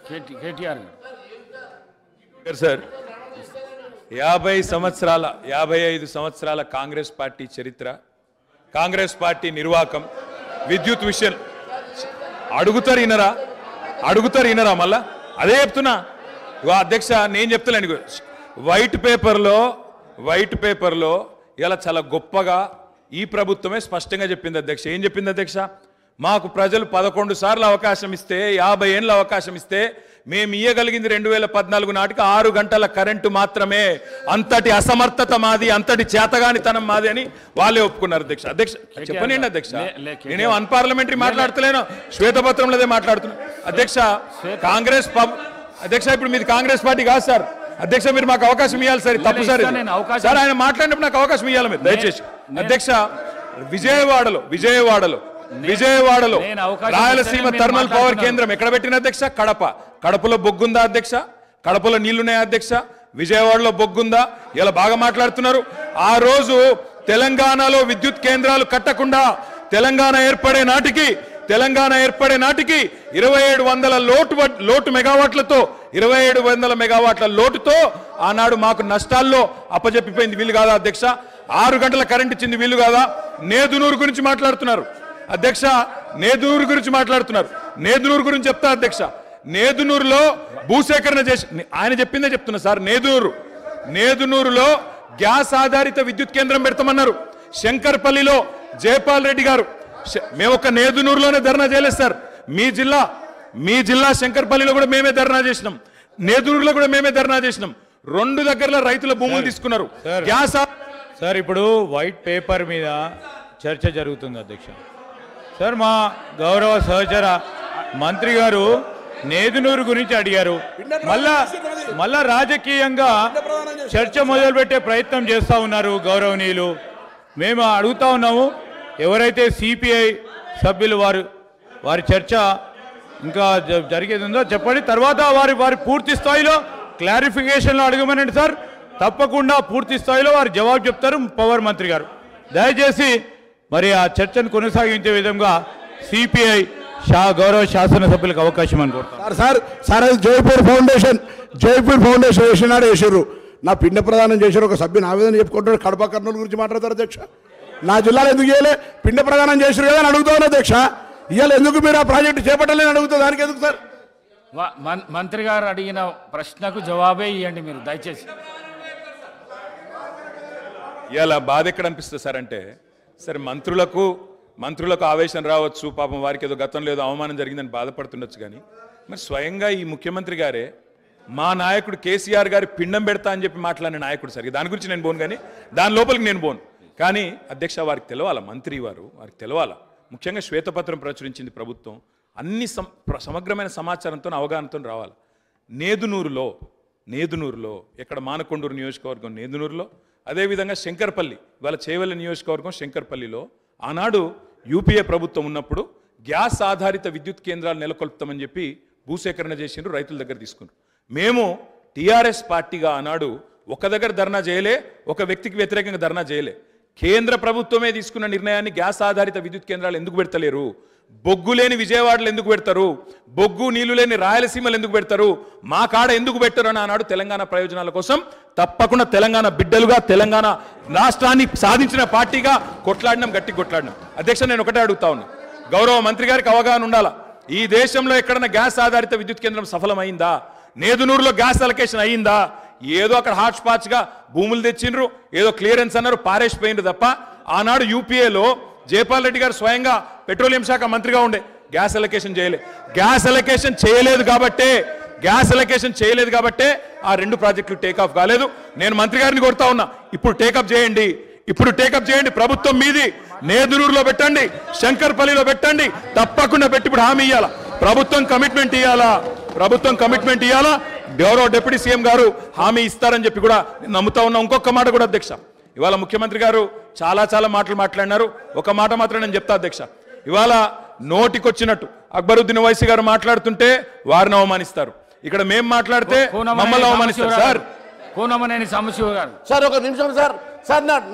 KTR sir 55 సంవత్సరాల Congress party చరిత్ర, Congress party నిర్వాకం, విద్యుత్ విషయం అడుగుతారు ఇనరా మళ్ళా అదే చెప్తున్నా. అధ్యక్ష నేను చెప్తలేను, వైట్ పేపర్లో ఇలా చాలా గొప్పగా ఈ ప్రభుత్వమే స్పష్టంగా చెప్పింది అధ్యక్ష. ఏం చెప్పింది అధ్యక్ష? మాకు ప్రజలు 11 సార్లు అవకాశం ఇస్తే, 50 ఏళ్ళ అవకాశం ఇస్తే మేము ఇయ్యగలిగింది 2014 నాటికి 6 గంటల కరెంటు మాత్రమే. అంతటి అసమర్థత మాది, అంతటి చేతగానితనం మాది అని వాళ్ళే ఒప్పుకున్నారు అధ్యక్ష. చెప్పనండి అధ్యక్ష, నేనేం అన్పార్లమెంటరీ మాట్లాడతలేను, శ్వేతపత్రంలోదే మాట్లాడుతున్నాను అధ్యక్ష. అధ్యక్ష ఇప్పుడు మీది కాంగ్రెస్ పార్టీ కాదు సార్ అధ్యక్ష, మీరు మాకు అవకాశం ఇవ్వాలి సార్. తప్పు సార్ సార్, ఆయన మాట్లాడినప్పుడు నాకు అవకాశం ఇవ్వాలి మీరు దయచేసి అధ్యక్ష. విజయవాడలో రాయలసీమ థర్మల్ పవర్ కేంద్రం ఎక్కడ పెట్టిన అధ్యక్ష? కడపలో బొగ్గుందా అధ్యక్ష? కడపలో నీళ్లున్నాయా అధ్యక్ష? విజయవాడలో బొగ్గుందా? ఇలా బాగా మాట్లాడుతున్నారు. ఆ రోజు తెలంగాణలో విద్యుత్ కేంద్రాలు కట్టకుండా తెలంగాణ ఏర్పడే నాటికి 2700 లోటు మెగావాట్లతో 2700 మెగావాట్ల లోటుతో ఆనాడు మాకు నష్టాల్లో అప్పజెప్పిపోయింది. వీళ్ళు కాదా అధ్యక్ష? 6 గంటల కరెంట్ ఇచ్చింది వీళ్ళు కాదా? నేదునూరు గురించి మాట్లాడుతున్నారు అధ్యక్ష, నేదునూరు గురించి చెప్తా అధ్యక్ష. నేదునూరులో భూసేకరణ చేసి ఆయన చెప్పిందే చెప్తున్నా సార్. నేదునూరులో గ్యాస్ ఆధారిత విద్యుత్ కేంద్రం పెడతామన్నారు. శంకర్పల్లిలో జయపాల్ రెడ్డి గారు, మేము ఒక నేదునూరులోనే ధర్నా చేయలేదు సార్. మీ జిల్లా శంకర్పల్లిలో కూడా మేమే ధర్నా చేసినాం, నేదునూరులో కూడా మేమే ధర్నా చేసినాం. 2 దగ్గరలో రైతుల భూములు తీసుకున్నారు. గ్యాస్ సార్ ఇప్పుడు వైట్ పేపర్ మీద చర్చ జరుగుతుంది అధ్యక్ష. సార్ మా గౌరవ సహచర మంత్రి గారు నేదునూరు గురించి అడిగారు. మళ్ళా రాజకీయంగా చర్చ మొదలుపెట్టే ప్రయత్నం చేస్తూ ఉన్నారు గౌరవనీయులు. మేము అడుగుతా ఉన్నాము, ఎవరైతే సిపిఐ సభ్యులు వారి చర్చ ఇంకా జరిగేది ఉందో చెప్పండి. తర్వాత వారి పూర్తి స్థాయిలో క్లారిఫికేషన్లో అడగమనండి సార్. తప్పకుండా పూర్తి స్థాయిలో వారు జవాబు చెప్తారు పవర్ మంత్రి గారు. దయచేసి మరి ఆ చర్చను కొనసాగించే విధంగా సిపిఐ గౌరవ శాసనసభ్యులకు అవకాశం అనుకుంటారు. సార్ అది జైపూర్ ఫౌండేషన్ వేసినాడు. నా పిండ ప్రదానం చేశారు ఒక సభ్యుని ఆవేదన చెప్పుకుంటాడు. కడప కర్నూలు గురించి మాట్లాడతారు అధ్యక్ష. నా జిల్లాలో ఎందుకు చేయలే? పిండ ప్రదానం చేశారు కదా అని అడుగుతాను అధ్యక్ష. ఇవాళ ఎందుకు మీరు ఆ ప్రాజెక్టు చేపట్టలేని అడుగుతా, దానికి ఎందుకు సార్? మంత్రి గారు అడిగిన ప్రశ్నకు జవాబే ఇవ్వండి మీరు దయచేసి. ఇలా బాధ ఎక్కడ అనిపిస్తుంది సార్ అంటే, సరే మంత్రులకు ఆవేశం రావచ్చు, పాపం వారికి ఏదో గతంలో ఏదో అవమానం జరిగిందని బాధపడుతుండొచ్చు. కానీ మరి స్వయంగా ఈ ముఖ్యమంత్రి గారే మా నాయకుడు కేసీఆర్ గారి పిండం పెడతా అని చెప్పి మాట్లాడిన నాయకుడు సార్. దాని గురించి నేను పోను, కానీ దాని లోపలికి నేను పోను. కానీ అధ్యక్ష వారికి తెలవాలా, వారికి తెలవాలా. ముఖ్యంగా శ్వేతపత్రం ప్రచురించింది ప్రభుత్వం, అన్ని సమగ్రమైన సమాచారంతో అవగాహనతో రావాలి. నేదునూరులో ఎక్కడ మానకొండూరు నియోజకవర్గం నేదునూరులో, అదేవిధంగా శంకర్పల్లి వాళ్ళ చేవెళ్ళ నియోజకవర్గం శంకర్పల్లిలో ఆనాడు యూపీఏ ప్రభుత్వం ఉన్నప్పుడు గ్యాస్ ఆధారిత విద్యుత్ కేంద్రాలు నెలకొల్పుతామని చెప్పి భూసేకరణ చేసిండ్రు, రైతుల దగ్గర తీసుకున్నారు. మేము టీఆర్ఎస్ పార్టీగా ఆనాడు ఒక దగ్గర ధర్నా చేయలే, ఒక వ్యక్తికి వ్యతిరేకంగా ధర్నా చేయలే. కేంద్ర ప్రభుత్వమే తీసుకున్న నిర్ణయాన్ని గ్యాస్ ఆధారిత విద్యుత్ కేంద్రాలు ఎందుకు పెడతలేరు? బొగ్గు లేని విజయవాడలో ఎందుకు పెడతారు? బొగ్గు నీళ్లు లేని రాయలసీమలు ఎందుకు పెడతారు? మా కాడ ఎందుకు పెట్టరు అని ఆనాడు తెలంగాణ ప్రయోజనాల కోసం తప్పకుండా తెలంగాణ బిడ్డలుగా తెలంగాణ రాష్ట్రాన్ని సాధించిన పార్టీగా గట్టి కొట్లాడినాం. అధ్యక్ష నేను ఒకటే అడుగుతా ఉన్నా, గౌరవ మంత్రి గారికి అవగాహన ఉండాలా. ఈ దేశంలో ఎక్కడన్నా గ్యాస్ ఆధారిత విద్యుత్ కేంద్రం సఫలమైందా? నేదునూరులో గ్యాస్ అలొకేషన్ అయ్యిందా? ఏదో అక్కడ హాట్ స్పాట్స్గా భూములు తెచ్చిండ్రు, ఏదో క్లియరెన్స్ అన్నారు, పారేసిపోయిండ్రు తప్ప ఆనాడు యూపీఏలో జయపాల్ రెడ్డి గారు స్వయంగా పెట్రోలియం శాఖ మంత్రిగా ఉండే గ్యాస్ అలొకేషన్ చేయలేదు కాబట్టే ఆ 2 ప్రాజెక్టులు టేకాఫ్ కాలేదు. నేను మంత్రి గారిని కోరుతా ఉన్నా, ఇప్పుడు టేకప్ చేయండి. ప్రభుత్వం మీది. నేదునూరులో పెట్టండి, శంకర్పల్లిలో పెట్టండి, తప్పకుండా పెట్టి ఇప్పుడు హామీ ఇవ్వాలా. ప్రభుత్వం కమిట్మెంట్ ఇవ్వాలా. గౌరవ డిప్యూటీ సీఎం గారు హామీ ఇస్తారని చెప్పి కూడా నమ్ముతా ఉన్నా. ఇంకొక మాట కూడా అధ్యక్ష, ఇవాళ ముఖ్యమంత్రి గారు చాలా మాటలు మాట్లాడినారు. ఒక మాట మాత్రం నేను చెప్తా అధ్యక్ష, ఇవాళ నోటికొచ్చినట్టు అక్బరుద్దీన్ ఓవైసీ గారు మాట్లాడుతుంటే వారిని అవమానిస్తారు, ఇక్కడ మేము మాట్లాడితే మమ్మల్ని అవమానిస్తారు సార్. కోనమనేని సాంబశివ గారు సార్ ఒక నిమిషం సార్.